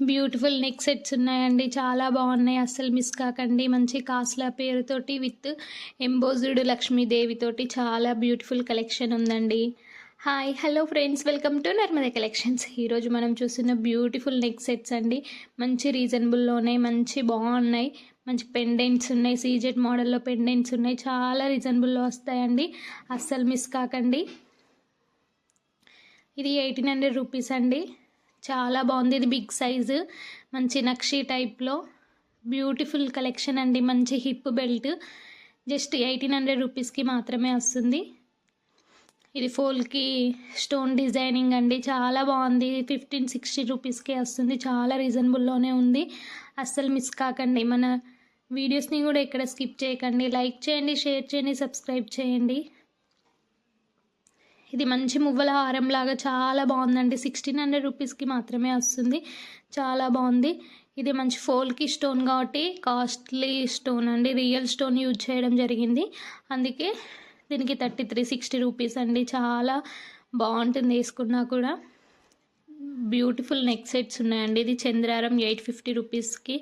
Beautiful neck sets ఉన్నాయండి. చాలా బాగున్నాయి, అస్సలు మిస్ కాకండి. మంచి కాస్ట్ల పేరుతోటి విత్ ఎంబోజ్డ్ లక్ష్మీదేవితోటి చాలా బ్యూటిఫుల్ కలెక్షన్ ఉందండి. Hi hello friends, welcome to Narmada collections. ఈరోజు మనం చూస్తున్న బ్యూటిఫుల్ నెక్ సెట్స్ అండి. మంచి రీజనబుల్లోనే మంచి బాగున్నాయి. మంచి పెండెంట్స్ ఉన్నాయి, సీజెడ్ మోడల్లో పెండెంట్స్ ఉన్నాయి. చాలా రీజనబుల్లో వస్తాయండి, అస్సలు మిస్ కాకండి. ఇది 1800 రూపీస్ అండి. చాలా బాగుంది. ఇది బిగ్ సైజు, మంచి నక్షి టైప్లో బ్యూటిఫుల్ కలెక్షన్ అండి. మంచి హిప్ బెల్ట్ జస్ట్ 1800 రూపీస్కి మాత్రమే వస్తుంది. ఇది ఫోల్కి స్టోన్ డిజైనింగ్ అండి, చాలా బాగుంది. 1560 రూపీస్కే వస్తుంది. చాలా రీజనబుల్లోనే ఉంది, అస్సలు మిస్ కాకండి. మన వీడియోస్ని కూడా ఎక్కడ స్కిప్ చేయకండి. లైక్ చేయండి, షేర్ చేయండి, సబ్స్క్రైబ్ చేయండి. ఇది మంచి మువ్వల హారం లాగా చాలా బాగుందండి. 1600 రూపీస్కి మాత్రమే వస్తుంది. చాలా బాగుంది. ఇది మంచి ఫోల్కి స్టోన్ కాబట్టి కాస్ట్లీ స్టోన్ అండి, రియల్ స్టోన్ యూజ్ చేయడం జరిగింది. అందుకే దీనికి 3360 రూపీస్ అండి. చాలా బాగుంటుంది వేసుకున్నా కూడా. బ్యూటిఫుల్ నెక్ సెట్స్ ఉన్నాయండి. ఇది చంద్రారం 850 రూపీస్కి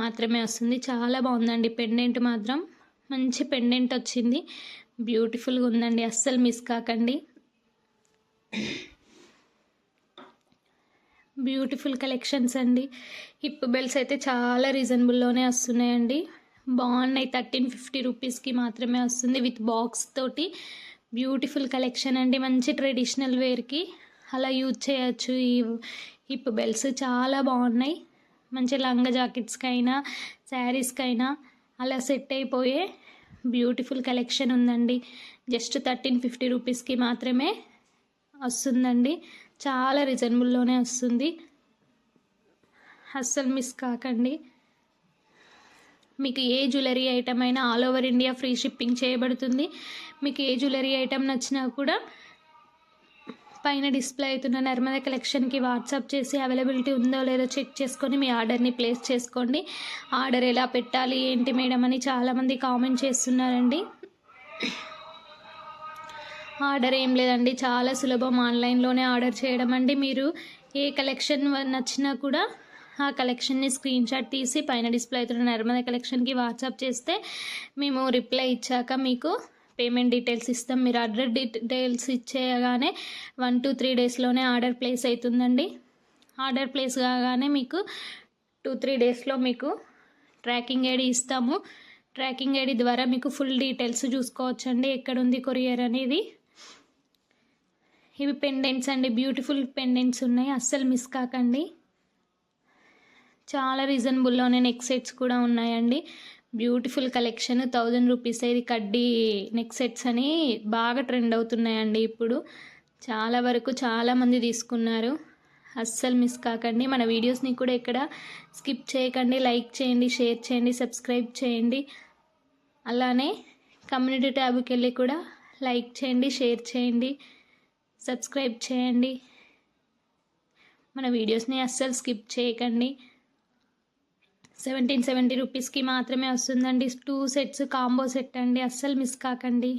మాత్రమే వస్తుంది. చాలా బాగుందండి. పెండెంట్ మాత్రం మంచి పెండెంట్ వచ్చింది, బ్యూటిఫుల్గా ఉందండి, అస్సలు మిస్ కాకండి. బ్యూటిఫుల్ కలెక్షన్స్ అండి. హిప్ బెల్ట్స్ అయితే చాలా రీజనబుల్లోనే వస్తున్నాయండి, బాగున్నాయి. 1350 రూపీస్కి మాత్రమే వస్తుంది విత్ బాక్స్ తోటి. బ్యూటిఫుల్ కలెక్షన్ అండి. మంచి ట్రెడిషనల్ వేర్కి అలా యూజ్ చేయొచ్చు. ఈ హిప్ బెల్ట్స్ చాలా బాగున్నాయి. మంచి లంగా జాకెట్స్కైనా శారీస్కైనా అలా సెట్ అయిపోయే బ్యూటిఫుల్ కలెక్షన్ ఉందండి. జస్ట్ 1350 రూపీస్కి మాత్రమే వస్తుందండి. చాలా రీజనబుల్లోనే వస్తుంది, అస్సలు మిస్ కాకండి. మీకు ఏ జ్యువెలరీ ఐటమ్ అయినా all over India free shipping చేయబడుతుంది. మీకు ఏ జ్యువెలరీ ఐటమ్ నచ్చినా కూడా పైన డిస్ప్లే అవుతున్న నర్మదా కలెక్షన్కి వాట్సాప్ చేసి అవైలబిలిటీ ఉందో లేదో చెక్ చేసుకొని మీ ఆర్డర్ని ప్లేస్ చేసుకోండి. ఆర్డర్ ఎలా పెట్టాలి ఏంటి మేడం అని చాలామంది కామెంట్ చేస్తున్నారండి. ఆర్డర్ ఏం లేదండి, చాలా సులభం. ఆన్లైన్లోనే ఆర్డర్ చేయడం అండి. మీరు ఏ కలెక్షన్ నచ్చినా కూడా ఆ కలెక్షన్ని స్క్రీన్ షాట్ తీసి పైన డిస్ప్లే అవుతున్న నర్మదా కలెక్షన్కి వాట్సాప్ చేస్తే మేము రిప్లై ఇచ్చాక మీకు పేమెంట్ డీటెయిల్స్ ఇస్తాం. మీరు ఆర్డర్ డీటెయిల్స్ ఇచ్చేయగానే 1 to 3 డేస్లోనే ఆర్డర్ ప్లేస్ అవుతుందండి. ఆర్డర్ ప్లేస్ కాగానే మీకు 2-3 డేస్లో మీకు ట్రాకింగ్ ఐడి ఇస్తాము. ట్రాకింగ్ ఐడి ద్వారా మీకు ఫుల్ డీటెయిల్స్ చూసుకోవచ్చండి, ఎక్కడుంది కొరియర్ అనేది. ఇవి పెండెంట్స్ అండి, బ్యూటిఫుల్ పెండెంట్స్ ఉన్నాయి, అస్సలు మిస్ కాకండి. చాలా రీజనబుల్లోనే నెక్ సెట్స్ కూడా ఉన్నాయండి. Beautiful collection. 1000 రూపీస్. ఇది కడ్డీ నెక్ సెట్స్ అని బాగా ట్రెండ్ అవుతున్నాయండి ఇప్పుడు. చాలా వరకు చాలామంది తీసుకున్నారు, అస్సలు మిస్ కాకండి. మన వీడియోస్ని కూడా ఎక్కడ స్కిప్ చేయకండి. లైక్ చేయండి, షేర్ చేయండి, సబ్స్క్రైబ్ చేయండి. అలానే కమ్యూనిటీ ట్యాబ్కి వెళ్ళి కూడా లైక్ చేయండి, షేర్ చేయండి, సబ్స్క్రైబ్ చేయండి. మన వీడియోస్ని అస్సలు స్కిప్ చేయకండి. 1770 రూపీస్కి మాత్రమే వస్తుందండి. 2 సెట్స్ కాంబో సెట్ అండి, అస్సలు మిస్ కాకండి.